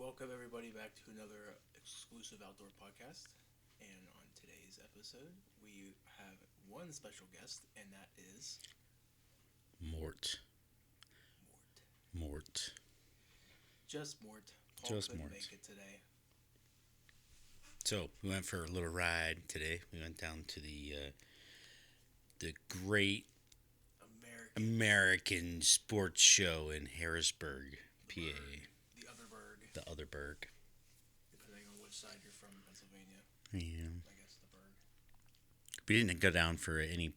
welcome everybody back to another exclusive outdoor podcast. And on today's episode, we have one special guest, and that is Mort. Mort. Mort. Just Mort. Paul Just couldn't Mort. make it today. So we went for a little ride today. We went down to the Great American, American Sports Show in Harrisburg, PA. the other Berg, The other Berg. depending on which side you're from, Pennsylvania. Yeah. I guess the Berg. We didn't go down for any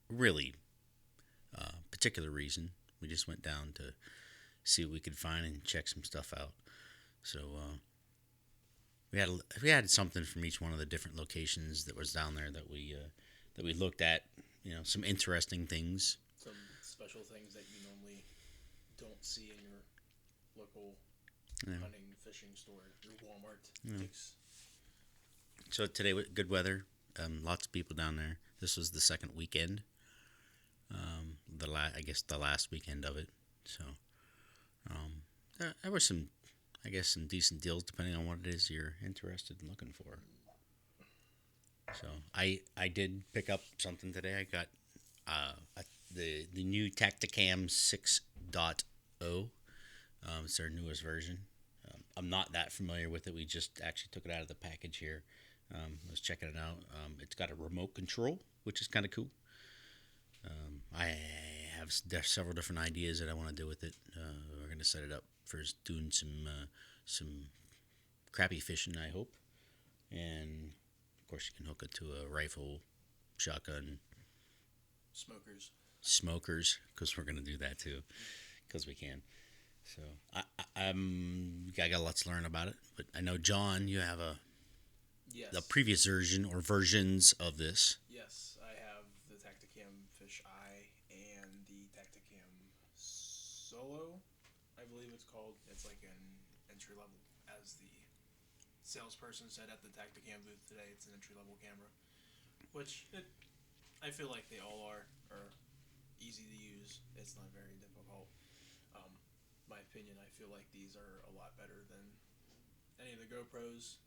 really particular reason. We just went down to see what we could find and check some stuff out. So we had something from each one of the different locations that was down there that we looked at. Some interesting things. Some special things that you normally don't see in your local Yeah. hunting, fishing store, your Walmart. Yeah. So today, good weather. Lots of people down there. This was the second weekend. I guess the last weekend of it. So there were some decent deals depending on what it is you're interested in looking for. So I did pick up something today. I got the new Tacticam 6.0. It's their newest version. I'm not that familiar with it. We just actually took it out of the package here. Was checking it out. It's got a remote control, which is kind of cool. I have several different ideas that I want to do with it. We're going to set it up for doing some crappie fishing, I hope. And of course, you can hook it to a rifle, shotgun, smokers, because we're going to do that too, because we can. So I got lots to learn about it. But I know, John, you have Yes. the previous version or versions of this. Yes, I have the Tacticam Fish Eye and the Tacticam Solo, I believe it's called. It's like an entry level, as the salesperson said at the Tacticam booth today. It's an entry level camera, I feel like they all are easy to use. It's not very difficult. My opinion, I feel like these are a lot better than any of the GoPros.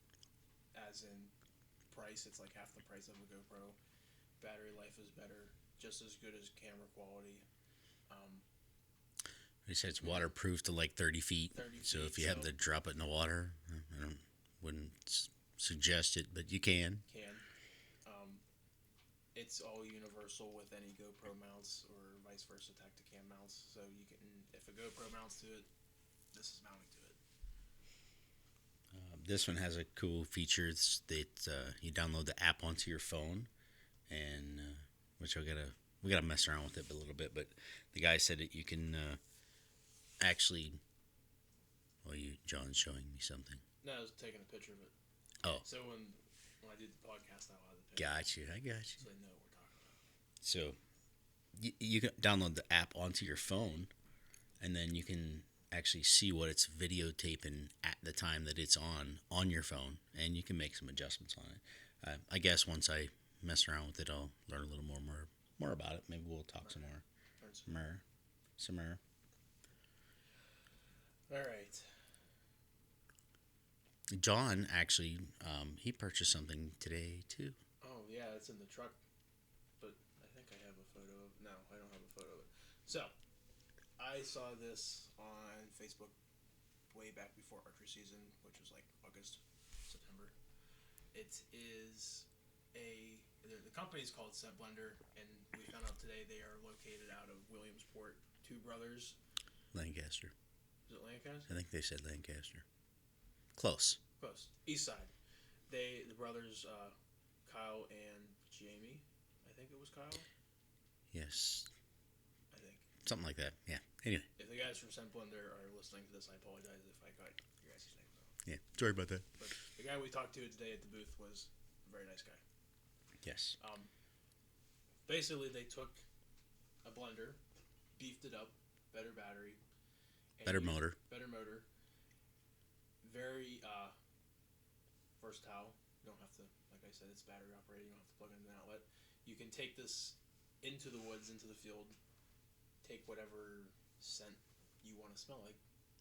As in price, it's like half the price of a GoPro. Battery life is better, just as good as camera quality. They said it's waterproof to like 30 feet. 30 So feet, if you have to drop it in the water, wouldn't suggest it, but you can. It's all universal with any GoPro mounts or vice versa Tacticam mounts. So you can, if a GoPro mounts to it, this is mounting to it. This one has a cool feature that you download the app onto your phone, and which we gotta mess around with it a little bit. But the guy said that you can actually. Well, John's showing me something. No, I was taking a picture of it. Oh. So when I do the podcast, I'll have the picture. I got you. So they know what we're talking about. So you can download the app onto your phone, and then you can actually see what it's videotaping at the time that it's on your phone, and you can make some adjustments on it. I guess once I mess around with it, I'll learn a little more about it. Maybe we'll talk some more. All right. John actually, he purchased something today too. Oh yeah, it's in the truck, but I think I have a photo of. No, I don't have a photo of it. So, I saw this on Facebook way back before archery season, which was like August, September. It is the company's called Scent Blender, and we found out today they are located out of Williamsport. Two brothers. Lancaster. Is it Lancaster? I think they said Lancaster. Close. East side. The brothers, Kyle and Jamie. I think it was Kyle. Yes. I think. Something like that. Yeah. Anyway. If the guys from Scent Blender are listening to this, I apologize if I got your guys' names wrong. Yeah. Sorry about that. But the guy we talked to today at the booth was a very nice guy. Yes. Basically, they took a blender, beefed it up, better battery, Better motor. Very versatile. You don't have to, like I said, it's battery operated. You don't have to plug in an outlet. You can take this into the woods, into the field, take whatever scent you want to smell like.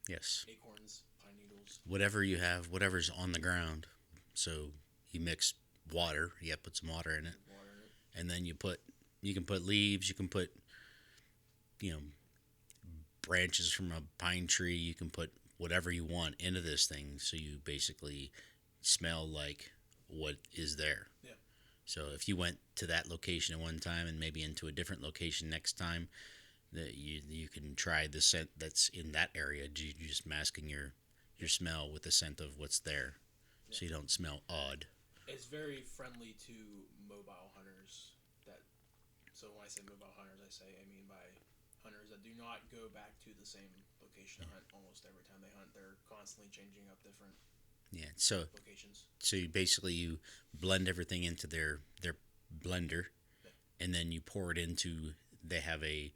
Yes. acorns, pine needles. Whatever you have, whatever's on the ground. So you mix water. You have to put some water in it, Water in it. and then you can put leaves. You can put, you know, branches from a pine tree. You can put whatever you want into this thing, so you basically smell like what is there. Yeah. So if you went to that location at one time and maybe into a different location next time, that you can try the scent that's in that area. You're just masking your smell with the scent of what's there, so you don't smell odd. It's very friendly to mobile hunters. So when I say mobile hunters, I mean by hunters that do not go back to the same location to hunt almost every time they hunt. They're constantly changing up different Yeah. So locations. you basically you blend everything into their blender, and then you pour it into. They have a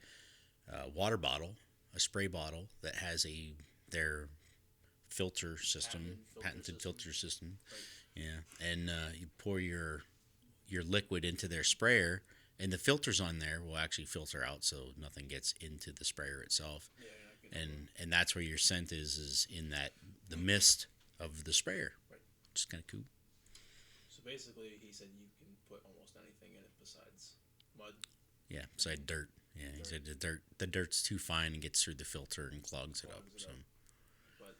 water bottle, a spray bottle that has their filter system, patented filter system. Right. Yeah, and you pour your liquid into their sprayer, and the filters on there will actually filter out, so nothing gets into the sprayer itself. Yeah, And that's where your scent is in that the mist of the sprayer. Right. Which is kind of cool. So basically, he said you can put almost anything in it besides mud. Yeah, besides dirt. Yeah, he said the dirt's too fine and gets through the filter and clogs it up. So. But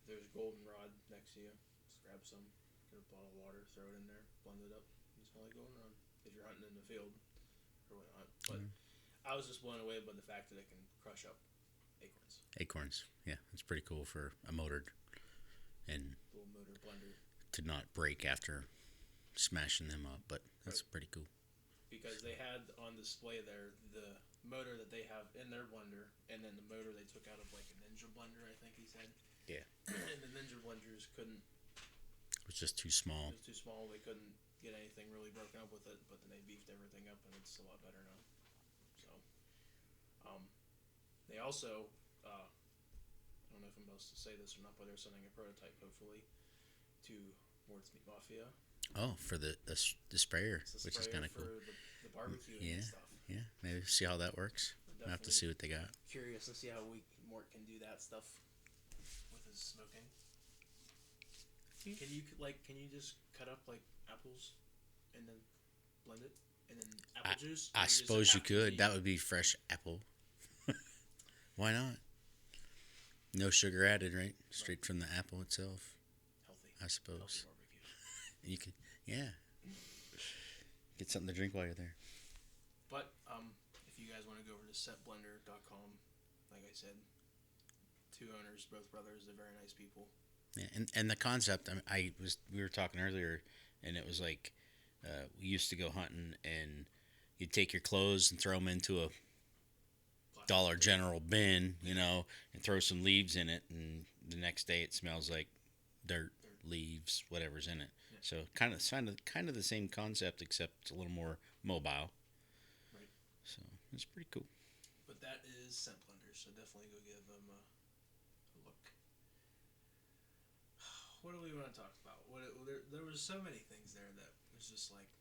there's goldenrod next to you. Just grab some, get a bottle of water, throw it in there, blend it up. You smell like goldenrod if you're hunting in the field or whatnot. But I was just blown away by the fact that it can crush up acorns. Acorns, yeah, it's pretty cool for a motor, and Little motor blender. to not break after smashing them up. But that's pretty cool. Because they had on display there the motor that they have in their blender, and then the motor they took out of like a Ninja blender, I think he said. Yeah. And the Ninja blenders couldn't. It was just too small. It was too small. They couldn't get anything really broken up with it. But then they beefed everything up, and it's a lot better now. So, they also. I don't know if I'm supposed to say this or not, but they're sending a prototype, hopefully, to Mort's Meat Mafia. Oh, for the sprayer, It's the which is sprayer kind of for cool. the barbecue Yeah. and stuff. Yeah, maybe see how that works. We'll have to see what they got. Curious to see how Mort can do that stuff with his smoking. Can you just cut up like apples and then blend it and then apple juice? I suppose you could. That would be fresh apple. Why not? No sugar added, right? Straight from the apple itself. Healthy. I suppose. Healthy barbecue. You could, yeah. Get something to drink while you're there. But if you guys want to go over to setblender.com, like I said, two owners, both brothers, they're very nice people. Yeah, and the concept. We were talking earlier, and it was like we used to go hunting, and you'd take your clothes and throw them into a Dollar General bin, and throw some leaves in it, and the next day it smells like dirt, leaves, whatever's in it. Yeah. So kind of the same concept, except it's a little more mobile. Right. So it's pretty cool. But that is Scent Blender, so definitely go give them a look. What do we want to talk about? There was so many things there that was just like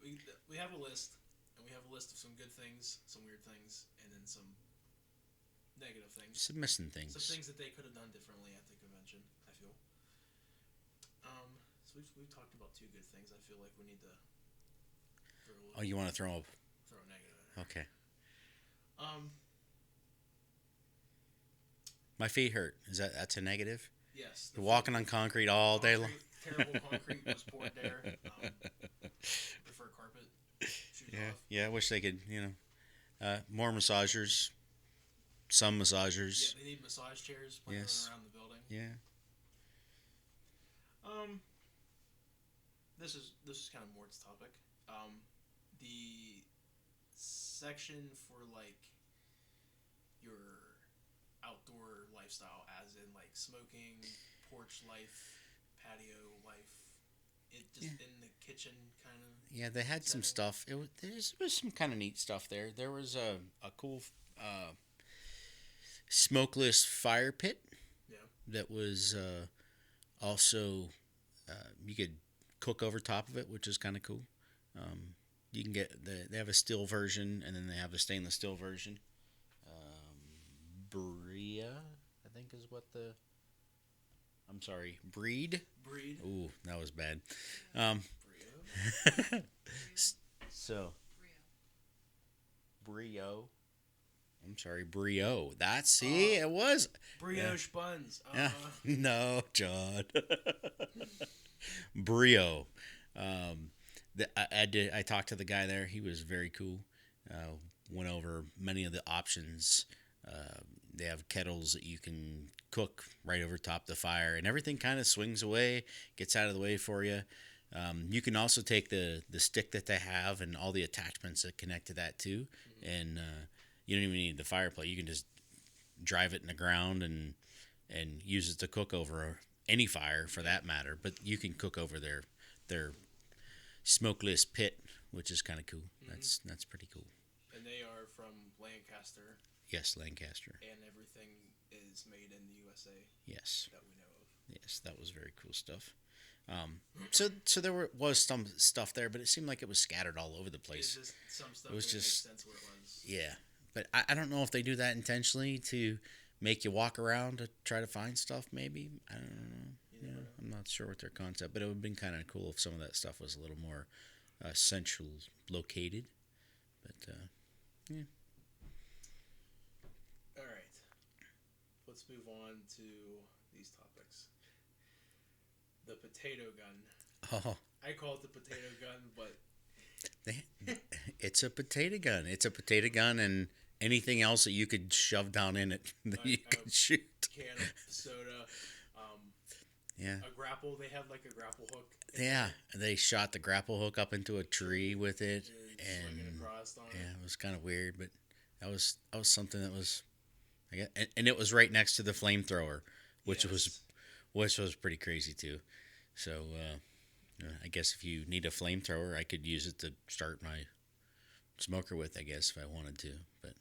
we have a list. And we have a list of some good things, some weird things, and then some negative things. Some missing things. Some things that they could have done differently at the convention, I feel. So we've talked about two good things. I feel like we need to throw you want to throw a negative in there. Okay. My feet hurt. That's a negative? Yes. You're walking on concrete all day long. Terrible concrete was poured there. Prefer carpet. Yeah. I wish they could, more massagers. Some massagers. Yeah, they need massage chairs playing around the building. Yeah. This is kind of Mort's topic. The section for like your outdoor lifestyle, as in like smoking, porch life, patio life. It just in the kitchen kind of. Yeah, they had some stuff. There was some kind of neat stuff there. There was a cool smokeless fire pit. Yeah. That was also you could cook over top of it, which is kind of cool. You can get they have a steel version, and then they have a stainless steel version. Bria, I think think is what the. I'm sorry, breed. Breed. Ooh, that was bad. Brio. So, Brio. I'm sorry, Brio. It was. Brioche buns. No, John. Brio. I talked to the guy there. He was very cool. Went over many of the options. They have kettles that you can cook right over top the fire, and everything kind of swings away, gets out of the way for you. You can also take the stick that they have and all the attachments that connect to that too, and you don't even need the fire plate. You can just drive it in the ground and use it to cook over any fire for that matter. But you can cook over their smokeless pit, which is kind of cool. That's pretty cool. And they are from Lancaster. Yes, Lancaster. And everything is made in the USA. Yes. That we know of. Yes, that was very cool stuff. So there was some stuff there, but it seemed like it was scattered all over the place. It's just some stuff. It was just make sense what it was. Yeah, but I don't know if they do that intentionally to make you walk around to try to find stuff. Maybe I don't know. I'm not sure what their concept, but it would have been kind of cool if some of that stuff was a little more central located. But yeah. All right, let's move on to these topics. The potato gun. Oh, I call it the potato gun, but it's a potato gun. It's a potato gun, and anything else that you could shove down in it that you could shoot. Can of soda. Yeah. A grapple. They had like a grapple hook. Yeah, they shot the grapple hook up into a tree with it, and swinging across on it was kind of weird, but that was something that was, I guess, and it was right next to the flamethrower, which was pretty crazy too. So I guess if you need a flamethrower, I could use it to start my smoker with, I guess, if I wanted to. But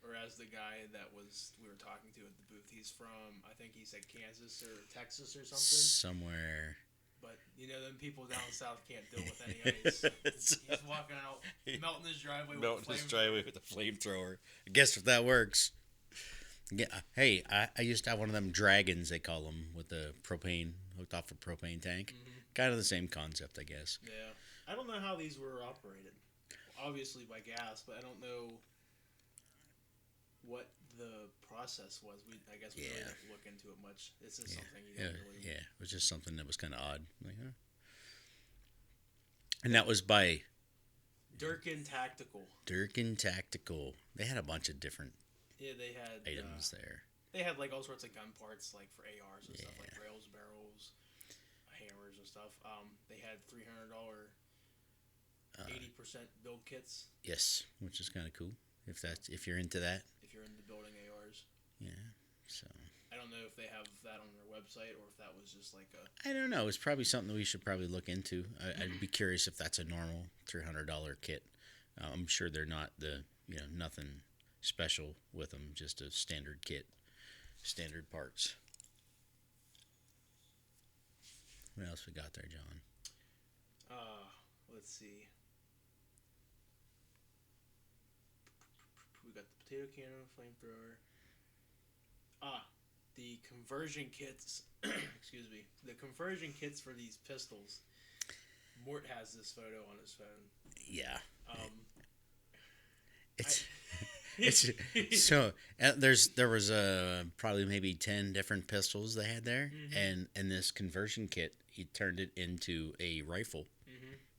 or as the guy that we were talking to at the booth, he's from, I think he said Kansas or Texas or something. Somewhere. But them people down south can't deal with any ice. He's walking out, melting his driveway with a flamethrower. I guess if that works. Yeah. Hey, I used to have one of them dragons, they call them, with the propane hooked off a propane tank. Mm-hmm. Kind of the same concept, I guess. Yeah. I don't know how these were operated. Obviously by gas, but I don't know what the process was. I guess we really didn't look into it much. This is something you don't really... Yeah, it was just something that was kind of odd. Like, huh? And that was by... Durkin Tactical. Durkin Tactical. They had a bunch of different they had items there. They had like all sorts of gun parts, like for ARs and stuff, like rails, barrels, hammers and stuff. They had $300 80% build kits. Yes, which is kind of cool. If you're into that. If you're into building ARs. Yeah. So. I don't know if they have that on their website or if that was just like a. I don't know. It's probably something that we should probably look into. I'd be curious if that's a normal $300 kit. I'm sure they're not nothing special with them. Just a standard kit, standard parts. What else we got there, John? Let's see. We got the potato cannon, flamethrower. The conversion kits. Excuse me. The conversion kits for these pistols. Mort has this photo on his phone. Yeah. It's so there was probably maybe 10 different pistols they had there, and this conversion kit, he turned it into a rifle,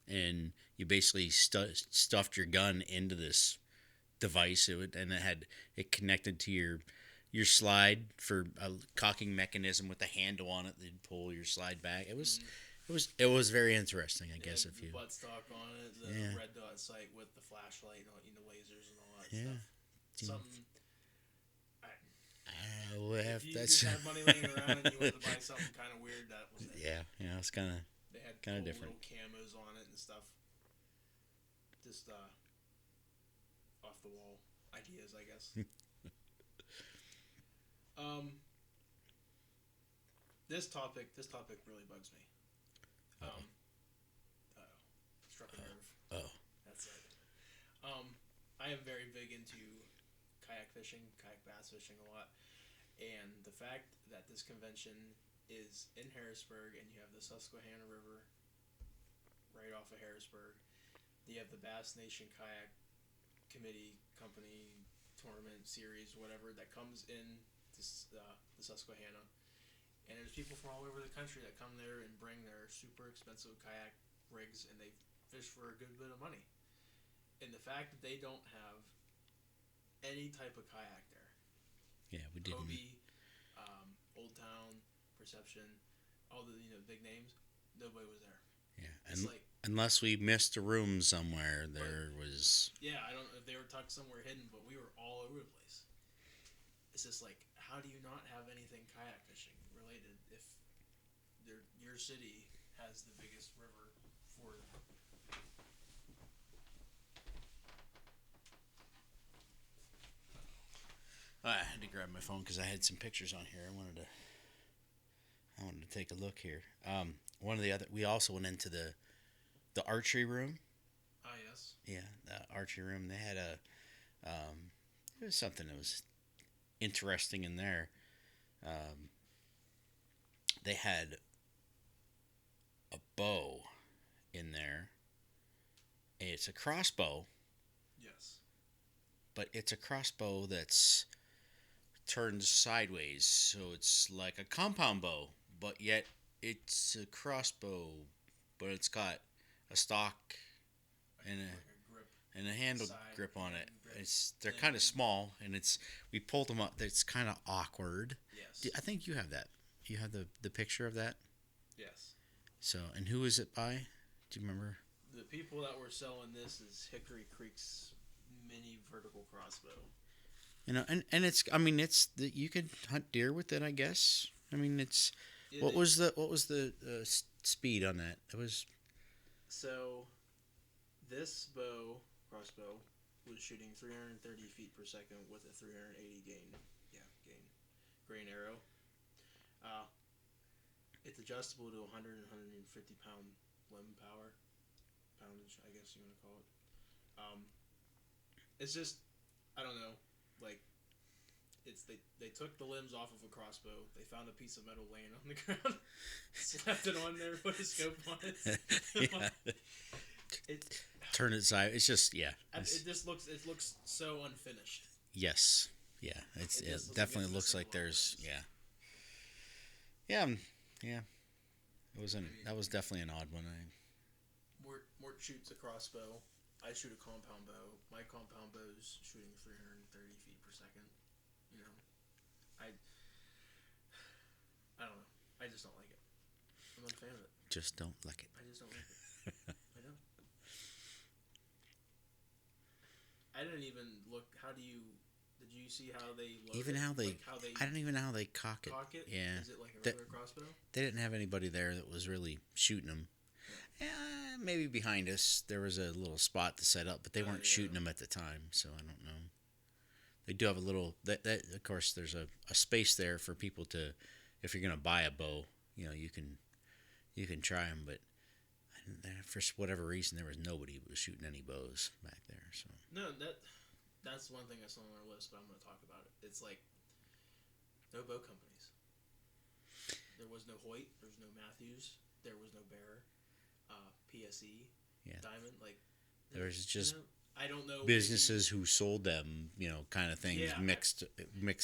and you basically stuffed your gun into this device. It connected to your slide for a cocking mechanism with a handle on it that'd pull your slide back. It was very interesting, I guess. If you buttstock on it, the red dot sight with the flashlight and lasers and all that stuff. Something. If you just had money laying around and you wanted to buy something kind of weird, that was it. Yeah, it's kind of. They had kind of different little camos on it and stuff. Just off the wall ideas, I guess. This topic really bugs me. Struck a nerve. Oh. That's it. I am very big into kayak fishing, kayak bass fishing a lot. And the fact that this convention is in Harrisburg, and you have the Susquehanna River right off of Harrisburg. You have the Bass Nation Kayak Committee Company tournament series, whatever, that comes in the Susquehanna. And there's people from all over the country that come there and bring their super expensive kayak rigs, and they fish for a good bit of money. And the fact that they don't have any type of kayak there. Yeah, we didn't. Hobie, Old Town, Perception, all the big names. Nobody was there. Yeah, It's like, unless we missed a room somewhere, there was. yeah, I don't know if they were tucked somewhere hidden, but we were all over the place. It's just like, how do you not have anything kayak fishing related if your city has the biggest river for it? I had to grab my phone because I had some pictures on here. I wanted to take a look here. One of the other, we also went into the archery room. Ah, yes. Yeah, the archery room. They had it was something that was interesting in there. They had a bow in there. It's a crossbow, Yes. but it's a crossbow that's turned sideways, so it's like a compound bow, but yet it's a crossbow, but it's got a stock and Like a grip. a handle Side grip on it. grip. They're kind of small, and we pulled them up. It's kind of awkward. Yes. I think you have that. You have the picture of that. Yes. So, and who is it by? Do you remember? The people that were selling this is Hickory Creek's mini vertical crossbow. And it's. I mean, you could hunt deer with it. I guess. I mean, it's. Yeah, What was the speed on that? It was. So, this crossbow, was shooting 330 feet per second with a 380 gain grain arrow. It's adjustable to 100 and 150 pound limb poundage, I guess you want to call it. It's just, I don't know, like, they took the limbs off of a crossbow. They found a piece of metal laying on the ground, slapped it on there, put a scope on it. Yeah. Turn it side. It's just It looks so unfinished. Yes. Yeah. It definitely looks like there's Yeah. That was definitely an odd one. Mort shoots a crossbow. I shoot a compound bow. My compound bow's shooting 330 feet per second. I don't know. I just don't like it. I'm not a fan of it. Just don't like it. I just don't like it. I don't. I didn't even look. Did you see how they load Even it? how they, Like how they I don't even know how they cock it. Yeah. Is it like a regular crossbow? They didn't have anybody there that was really shooting them. Maybe behind us there was a little spot to set up, but they weren't shooting them at the time, so I don't know. They do have a little. That of course, there's a space there for people to, if you're gonna buy a bow, you can try them, but for whatever reason there was nobody who was shooting any bows back there. So No, that's one thing that's on our list, but I'm going to talk about it. It's like no bow companies. There was no Hoyt. There was no Matthews. There was no Bear. PSE. Yeah. Diamond. Like there was just I don't know businesses who sold them, kind of things mixed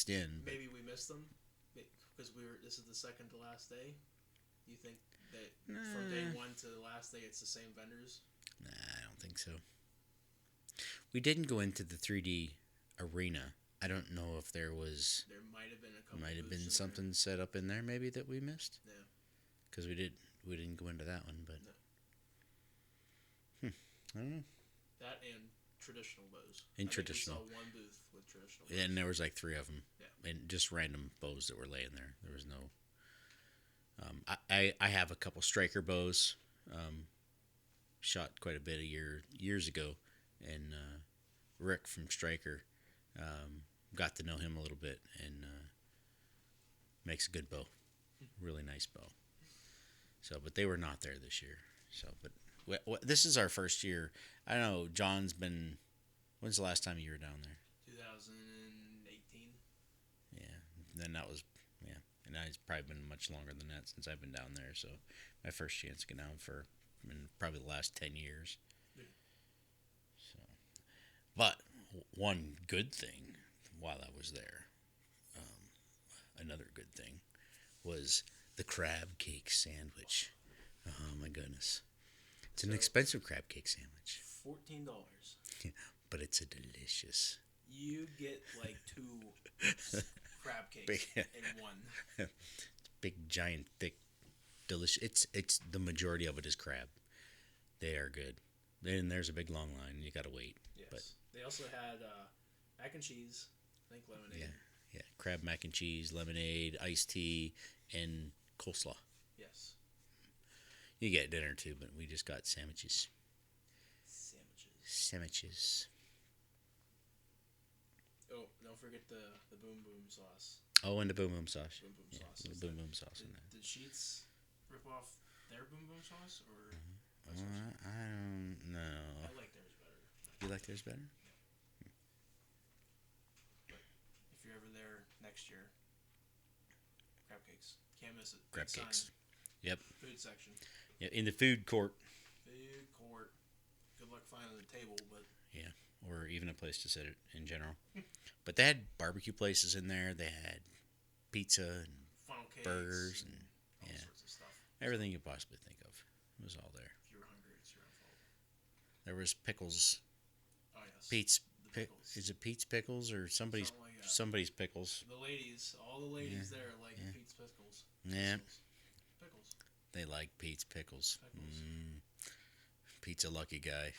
in. Maybe we missed them because this is the second to last day. You think that from day one to the last day it's the same vendors? Nah, I don't think so. We didn't go into the 3D arena. I don't know if there was. There might have been a couple. Might have been something set up in there maybe that we missed. Yeah. Because we didn't go into that one, but. No. I don't know. That and traditional bows. Traditional. We saw one booth with traditional bows. And there was like 3 of them. Yeah. And just random bows that were laying there. There was no. I have a couple striker bows. Shot quite a bit years ago, and Rick from Striker got to know him a little bit, and makes a good bow, really nice bow. So, but they were not there this year. So, but this is our first year. I don't know. John's been. When's the last time you were down there? 2018. Yeah, then that was, yeah. And it's probably been much longer than that since I've been down there. So my first chance to get down for in probably the last 10 years. Yeah. So, but one good thing while I was there, another good thing, was the crab cake sandwich. Oh my goodness. It's an expensive crab cake sandwich. $14. But it's a delicious. You get like 2 crab cakes in one. Big, giant, thick, delicious. It's the majority of it is crab. They are good. Then there's a big long line, and you gotta wait. Yes. But they also had mac and cheese, I think lemonade. yeah, crab mac and cheese, lemonade, iced tea, and coleslaw. Yes. You get dinner too, but we just got sandwiches. Sandwiches. Oh, don't forget the boom boom sauce. Oh, and the boom boom sauce. Boom boom Yeah, sauce. the boom boom sauce in there. Did Sheets rip off their boom boom sauce or? I don't know. I like theirs better. You like theirs better? But if you're ever there next year, crab cakes. Can't miss it. Crab Big cakes. sign. Yep. Food section. Yeah, in the food court. Food court. Good luck finding the table, but Yeah, or even a place to sit it in general. But they had barbecue places in there. They had pizza and funnel cakes, burgers and all yeah. sorts of stuff. everything you possibly think of. It was all there. If you're hungry, it's your own fault. There was pickles. Oh yes. Pete's The pickles. Is it Pete's pickles or somebody's Something like that. somebody's pickles? The ladies, all the ladies there like Pete's pickles. Yeah, Pickles. they like Pete's pickles. Pickles. Pete's a lucky guy.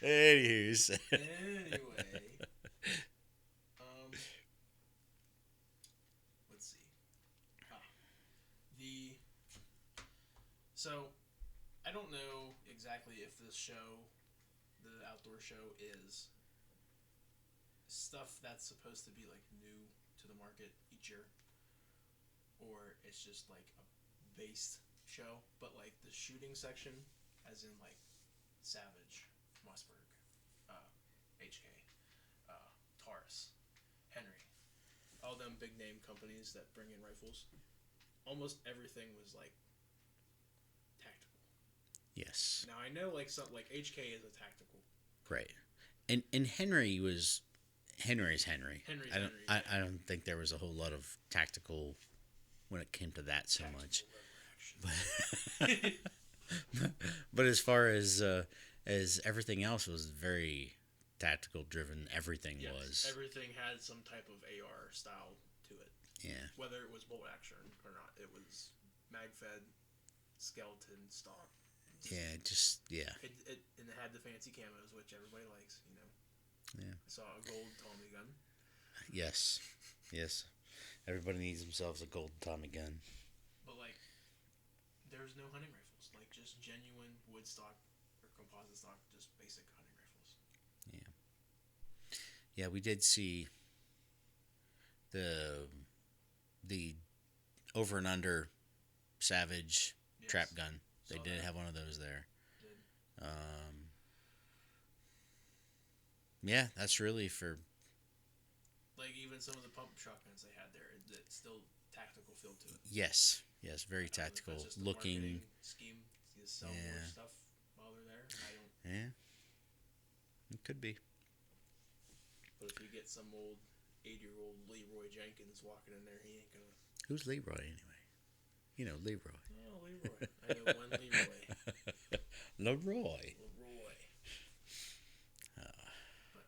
Anywho's. Anyway, let's see. So I don't know exactly if this show, the outdoor show, is stuff that's supposed to be like new to the market each year, or it's just like a based show. But like the shooting section, as in like Savage, Mossberg, HK, Taurus, Henry, all them big name companies that bring in rifles. Almost everything was like tactical. Yes. Now I know like something like HK is a tactical. Right. And Henry's Henry. Henry's I don't Henry, I don't think there was a whole lot of tactical when it came to that so much. But as far as everything else was very tactical driven, everything Yes, was. everything had some type of AR style to it. Yeah. Whether it was bolt action or not, it was mag fed, skeleton stock. Yeah, just yeah. And it had the fancy camos, which everybody likes, you know. Yeah. I saw a gold Tommy gun. Yes. Yes. Everybody needs themselves a gold Tommy gun. But like, there's no hunting rifles, like just genuine wood stock or composite stock, just basic hunting rifles. Yeah. Yeah, we did see the over and under Savage trap gun. They did have one of those there. Did. Yeah, that's really for. Like even some of the pump shotguns they had there, it's still tactical feel to it. Yes, very I don't know if tactical that's just the looking. marketing scheme to sell more Yeah. stuff while they're there. I don't. Yeah, it could be. But if you get some old 80-year-old Leroy Jenkins walking in there, he ain't gonna. Who's Leroy anyway? You know Leroy. Oh, Leroy. I know one Leroy. Leroy. Leroy. But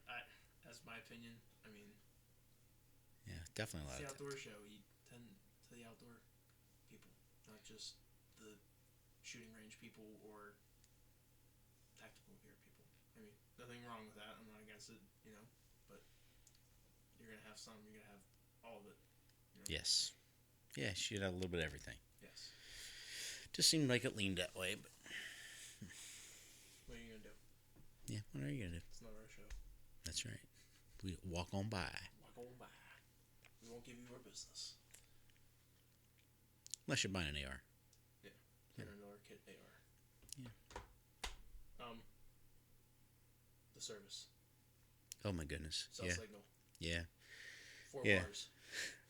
that's my opinion. I mean, Yeah, definitely a lot it's the of outdoor show. You tend to the outdoor people, not just the shooting range people or tactical gear people. I mean, nothing wrong with that. I'm not against it, you know. But you're gonna have some. You're gonna have all of it. You know? Yes. Yeah, she had a little bit of everything. Yes. Just seemed like it leaned that way, but What are you gonna do? yeah, what are you gonna do? It's not our show. That's right. We walk on by. Walk on by. We won't give you our business. Unless you're buying an AR. Yeah. $100 kit AR. Yeah. The service. Oh my goodness. Cell Yeah. signal. Yeah. 4 Yeah. bars.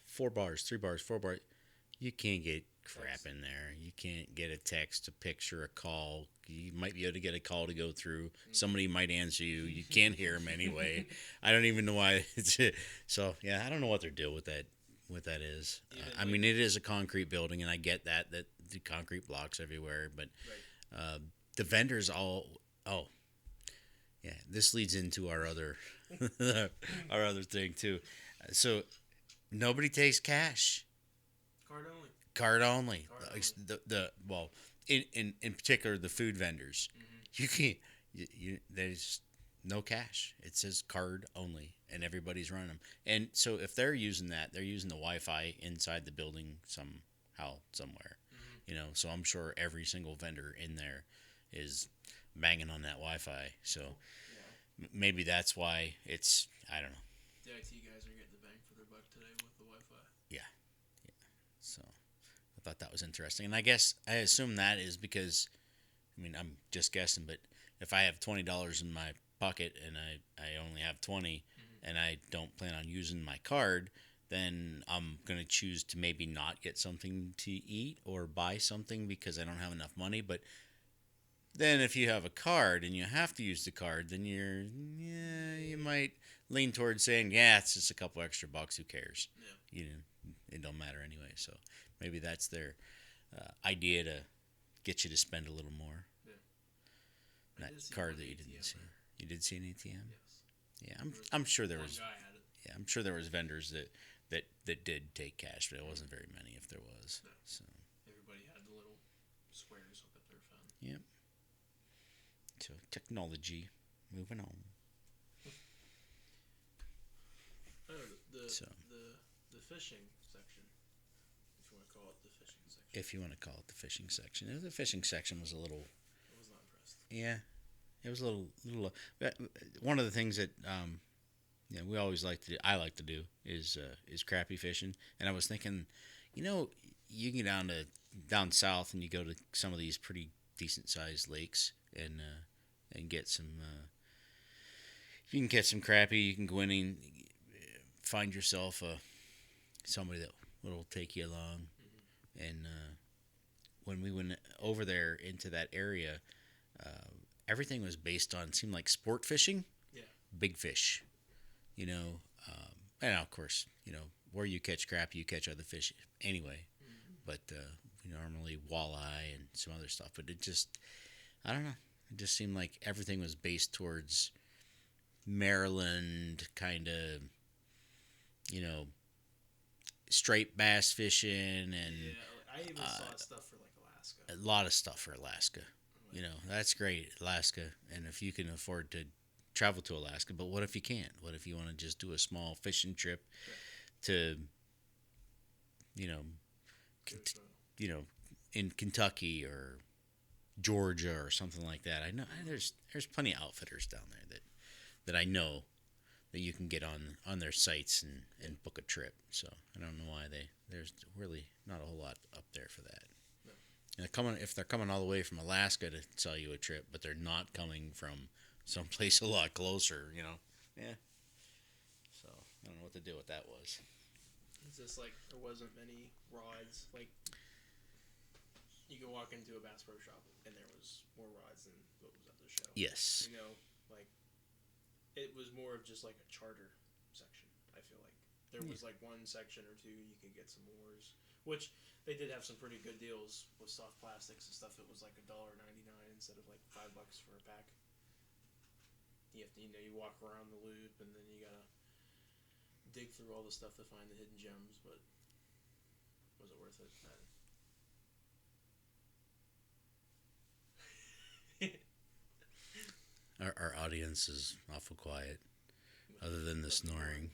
4 bars, 3 bars, 4 bars. You can't get crap Text. in there. You can't get a text, a picture, a call. You might be able to get a call to go through. Somebody might answer you. You can't hear them anyway. I don't even know why. So yeah, I don't know what their deal with that. What that is. Even I mean, it is a concrete building, and I get that the concrete blocks everywhere, but Right. the vendors all. Oh, yeah. This leads into our other our other thing too. So nobody takes cash. Card only. Card only. Card The well, in particular the food vendors. You can't. There's no cash. It says card only, and everybody's running them. And so if they're using that, they're using the Wi-Fi inside the building somehow, somewhere. So I'm sure every single vendor in there is banging on that Wi-Fi. So Yeah. maybe that's why it's. I don't know. The IT guys are getting the bang for their buck today with the Wi-Fi. So I thought that was interesting. And I assume that is because, I mean, I'm just guessing, but if I have $20 in my pocket and I only have 20 and I don't plan on using my card, then I'm going to choose to maybe not get something to eat or buy something because I don't have enough money. But then if you have a card and you have to use the card, then you might lean towards saying, yeah, it's just a couple extra bucks. Who cares? Yeah. It don't matter anyway. So maybe that's their idea to get you to spend a little more. I That did see card one that you ATM didn't see. there. You did see an ATM? Yes. Yeah, I'm sure there One was. guy had it. Yeah, I'm sure there was vendors that did take cash, but it wasn't very many if there was. No. So Everybody had the little squares up at their phone. yeah. So technology, moving on. Oh, the So. the fishing section, if you want to call it the fishing section. If you want to call it the fishing section, the fishing section was a little. I was not impressed. Yeah, it was a little. One of the things that we always like to do. I like to do is crappie fishing, and I was thinking, you can get down south and you go to some of these pretty decent sized lakes and get some. You can catch some crappie. You can go in and find yourself somebody that will take you along, and when we went over there into that area. Everything was based on, seemed like sport fishing, Yeah. big fish, and of course, where you catch crappie, you catch other fish anyway, but normally walleye and some other stuff, but it just, I don't know, it just seemed like everything was based towards Maryland kind of, straight bass fishing and Yeah, I even saw stuff for like Alaska. a lot of stuff for Alaska. That's great, Alaska. And if you can afford to travel to Alaska, but what if you can't? What if you want to just do a small fishing trip to, in Kentucky or Georgia or something like that? I know there's plenty of outfitters down there that I know that you can get on their sites and book a trip. So I don't know why there's really not a whole lot up there for that. And if they're coming all the way from Alaska to sell you a trip, but they're not coming from someplace a lot closer, Yeah. So I don't know what the deal with that was. It's just like there wasn't many rods. Like you could walk into a Bass Pro Shop and there was more rods than what was at the show. Yes. Like it was more of just like a charter section. I feel like there was like one section or two you could get some oars, which they did have some pretty good deals with soft plastics and stuff. It was like $1.99 instead of like $5 for a pack. You have to, you walk around the loop and then you gotta dig through all the stuff to find the hidden gems. But was it worth it? Our audience is awful quiet, other than the snoring.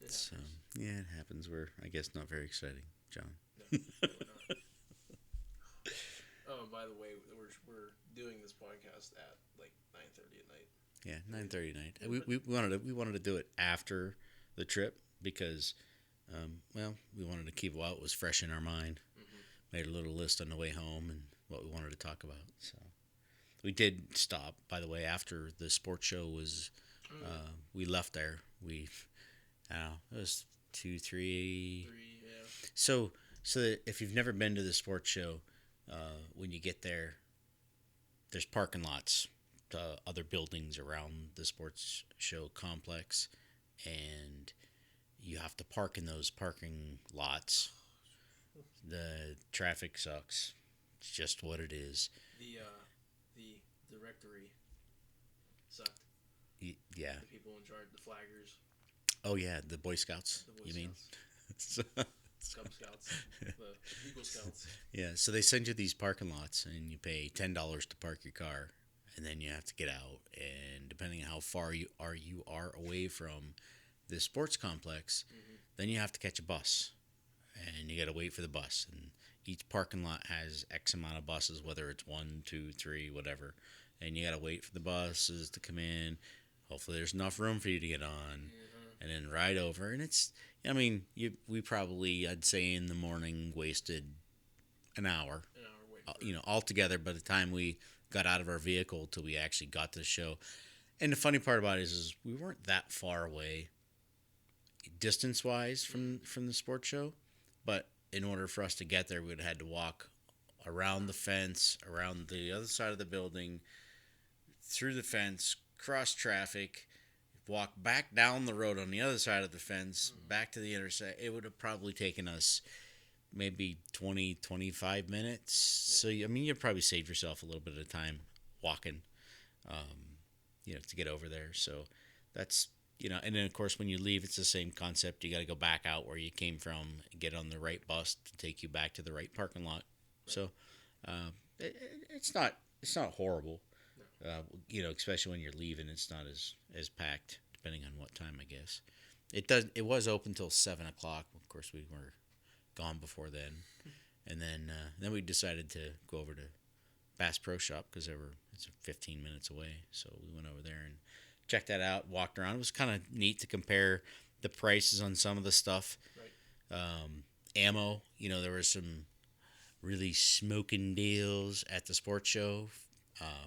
So yeah, it happens. We're, I guess, not very exciting, John. No, we're not. Oh, and by the way, we're doing this podcast at like 9:30 at night. Yeah, 9:30 at night. We wanted to do it after the trip because, we wanted to keep while it was fresh in our mind. Made a little list on the way home and what we wanted to talk about. So We did stop, by the way, after the sports show was. We left there. I don't know, it was 2, 3. Yeah. So if you've never been to the sports show, when you get there, there's parking lots, other buildings around the sports show complex, and you have to park in those parking lots. The traffic sucks. It's just what it is. The directory sucked. Yeah. The people in charge, the flaggers. Oh yeah, the Boy Scouts. The Boy you Scouts. mean? Cub Scouts, the Eagle Scouts. Yeah, so they send you these parking lots, and you pay $10 to park your car, and then you have to get out. And depending on how far you are away from the sports complex, then you have to catch a bus, and you got to wait for the bus. And each parking lot has X amount of buses, whether it's 1, 2, 3, whatever, and you got to wait for the buses to come in. Hopefully, there's enough room for you to get on, and then ride over. And it's, I mean, we probably, I'd say in the morning, wasted an hour. Waiting Altogether by the time we got out of our vehicle till we actually got to the show. And the funny part about it is we weren't that far away, distance-wise, from the sports show. But in order for us to get there, we would have had to walk around the fence, around the other side of the building, through the fence, cross traffic, walk back down the road on the other side of the fence, back to the intersection. It would have probably taken us maybe 20, 25 minutes. So, I mean, you'd probably save yourself a little bit of time walking, to get over there. So that's, and then, of course, when you leave, it's the same concept. You got to go back out where you came from, get on the right bus to take you back to the right parking lot. Right. So it's not horrible. Especially when you're leaving, it's not as packed, depending on what time, I guess. It was open till 7:00. Of course, we were gone before then, and then we decided to go over to Bass Pro Shop because it's 15 minutes away. So we went over there and checked that out, walked around. It was kind of neat to compare the prices on some of the stuff. Right. Ammo, there were some really smoking deals at the sports show.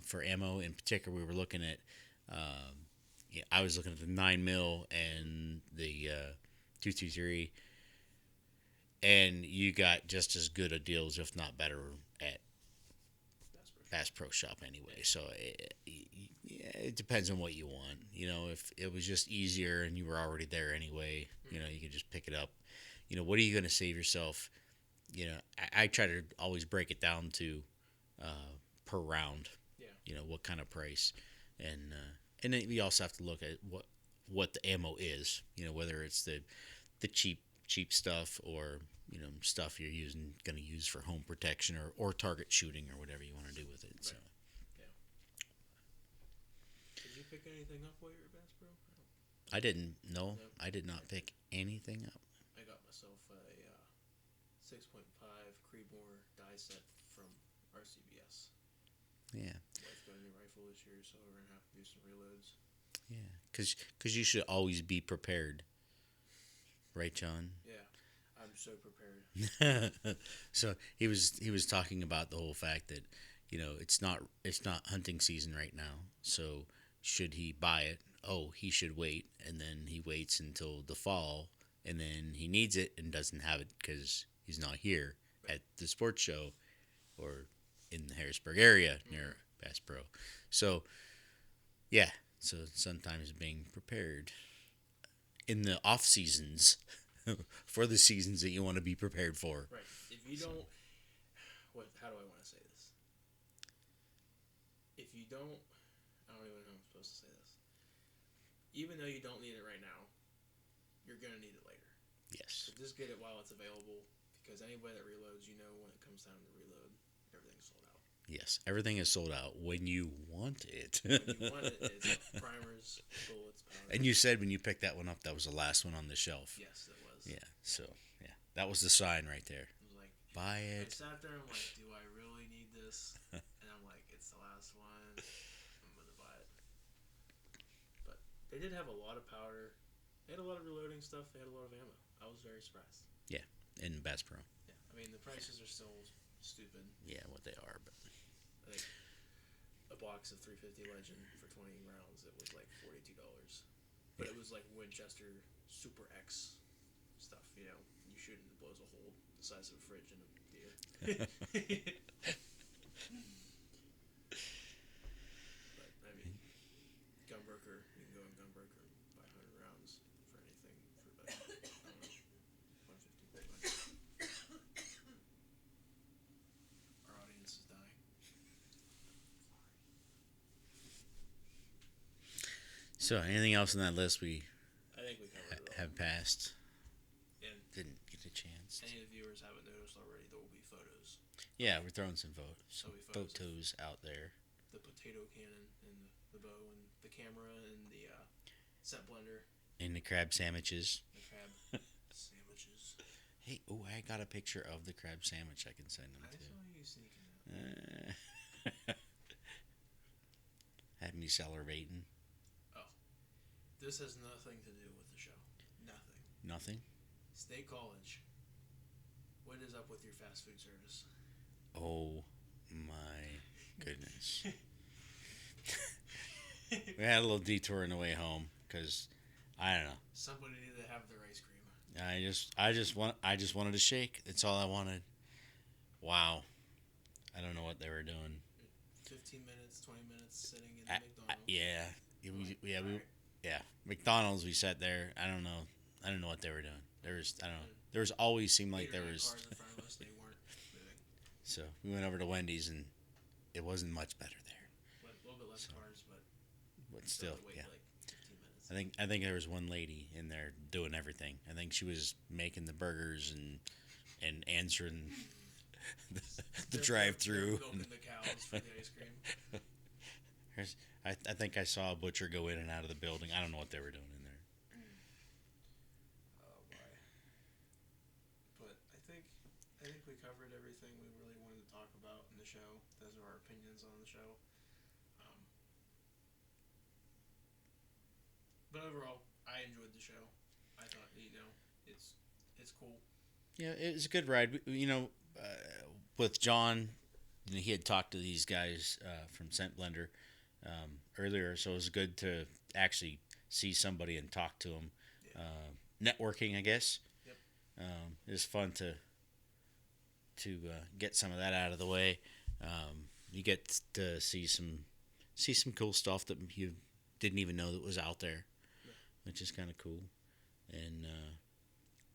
For ammo in particular, we were looking at, I was looking at the 9mm and the 223, and you got just as good a deals, if not better, at Bass Pro Shop anyway. So it depends on what you want. If it was just easier and you were already there anyway, you could just pick it up. What are you going to save yourself? I try to always break it down to per round. What kind of price, and then we also have to look at what the ammo is. Whether it's the cheap stuff or stuff you're going to use for home protection or target shooting or whatever you want to do with it. Right. So. Yeah. Did you pick anything up while you were at Bass Pro? No. I didn't. No, I did not pick anything up. I got myself a 6.5 Creedmoor die set from RCBS. Yeah. Wife's got a new rifle this year, so we're gonna have to do some reloads. Yeah, because you should always be prepared, right, John? Yeah, I'm so prepared. So he was talking about the whole fact that it's not hunting season right now. So should he buy it? Oh, he should wait, and then he waits until the fall, and then he needs it and doesn't have it because he's not here at the sports show or in the Harrisburg area near Bass Pro. So, yeah. So sometimes being prepared in the off seasons for the seasons that you want to be prepared for. Right. If you don't, how do I want to say this? If you don't, I don't even know how I'm supposed to say this. Even though you don't need it right now, you're gonna need it later. Yes. So just get it while it's available, because anybody that reloads, when it comes time to reload, everything's sold out. Yes, everything is sold out when you want it. When you want it, it's primers, bullets, powder. And you said when you picked that one up, that was the last one on the shelf. Yes, it was. Yeah, so, that was the sign right there. It was like, buy it. I sat there and I'm like, do I really need this? And I'm like, it's the last one. I'm going to buy it. But they did have a lot of powder. They had a lot of reloading stuff. They had a lot of ammo. I was very surprised. Yeah, in Bass Pro. Yeah, I mean, the prices are still stupid. Yeah, what they are, but a box of 350 Legend for 20 rounds. It was like $42, but it was like Winchester Super X stuff. You know, you shoot and it blows a hole the size of a fridge in a theater. But I mean, Gunbroker, you can go on Gunbroker and buy 100 rounds for anything for about, I don't know, 150. Our audience is dying. So, anything else on that list we I think we covered it all. have passed? And Didn't get a chance. any of the viewers haven't noticed already, there will be photos. Yeah, we're throwing some There'll be photos of photos out there. the potato cannon and the bow and the camera and the scent blender, And the crab sandwiches. the crab sandwiches. Hey, oh, I got a picture of the crab sandwich I can send them I to. saw you sneaking out. Had me salivating. This has nothing to do with the show. Nothing. Nothing? State College. What is up with your fast food service? Oh my goodness. We had a little detour on the way home because I don't know. Somebody needed to have their ice cream. I just wanted a shake. That's all I wanted. Wow. I don't know what they were doing. 15 minutes, 20 minutes sitting in the McDonald's. Yeah. Yeah. McDonald's, we sat there. I don't know what they were doing. There was always seemed like there was. Cars in front of us, they weren't moving. So we went over to Wendy's and it wasn't much better there. Like, a little bit less cars, but still, wait yeah. like 15 minutes. I think there was one lady in there doing everything. I think she was making the burgers and answering the drive-through. Milking the cows for the ice cream. I think I saw a butcher go in and out of the building. I don't know what they were doing in there. Oh boy. But I think we covered everything we really wanted to talk about in the show. Those are our opinions on the show. But overall, I enjoyed the show. I thought it's cool. Yeah, it was a good ride. With John, he had talked to these guys from Scent Blender earlier, so it was good to actually see somebody and talk to them. Yeah. Networking, I guess. Yep. It was fun to get some of that out of the way. You get to see some cool stuff that you didn't even know that was out there, Yeah. which is kind of cool. And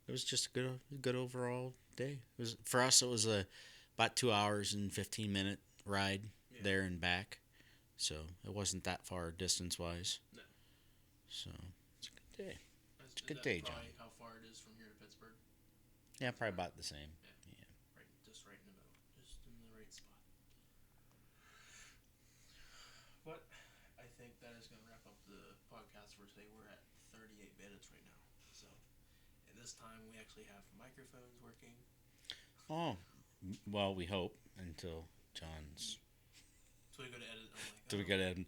it was just a good overall day. It was for us. It was about 2 hours and 15-minute ride there and back. So it wasn't that far distance wise. No. So it's a good day. It's a good day, John. How far it is from here to Pittsburgh? Yeah, probably about the same. Yeah. Just right in the middle, just in the right spot. But I think that is going to wrap up the podcast for today. We're at 38 minutes right now. So at this time, we actually have microphones working. Oh, well, we hope until John's. So we go to edit. I'm like, So we got to.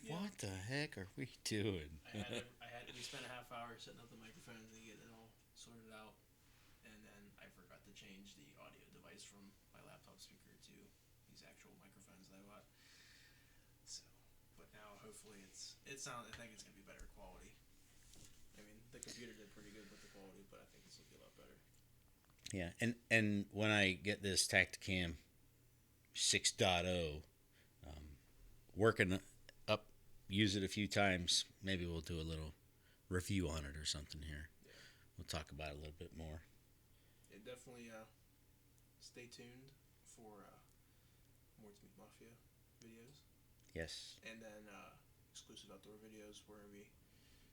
What the heck are we doing? We spent a half hour setting up the microphones and getting it all sorted out, and then I forgot to change the audio device from my laptop speaker to these actual microphones that I bought. So, but now hopefully I think it's gonna be better quality. I mean, the computer did pretty good with the quality, but I think this will be a lot better. Yeah, and when I get this Tacticam 6.0 working up, use it a few times, maybe we'll do a little review on it or something here. Yeah. We'll talk about it a little bit more. It definitely stay tuned for more Meat Mafia videos. Yes. And then exclusive outdoor videos. We're going to be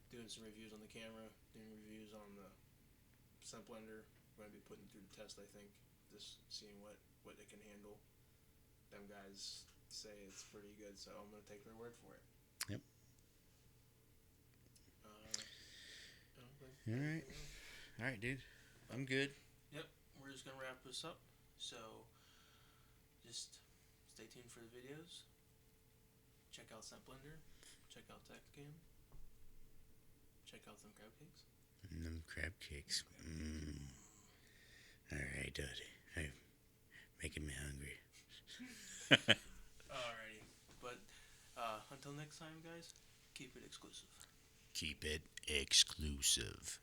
doing some reviews on the camera, doing reviews on the Scent Blender. We're going to be putting through the test, I think, just seeing what it can handle. Them guys say it's pretty good, so I'm going to take their word for it. Yep. I don't think All right. All right, dude. I'm good. Yep, we're just going to wrap this up. So just stay tuned for the videos. Check out Scent Blender. Check out Tacticam. Check out some crab cakes. Them crab cakes. All right, Daddy. Hey, making me hungry. Alrighty, but until next time, guys, keep it exclusive. Keep it exclusive.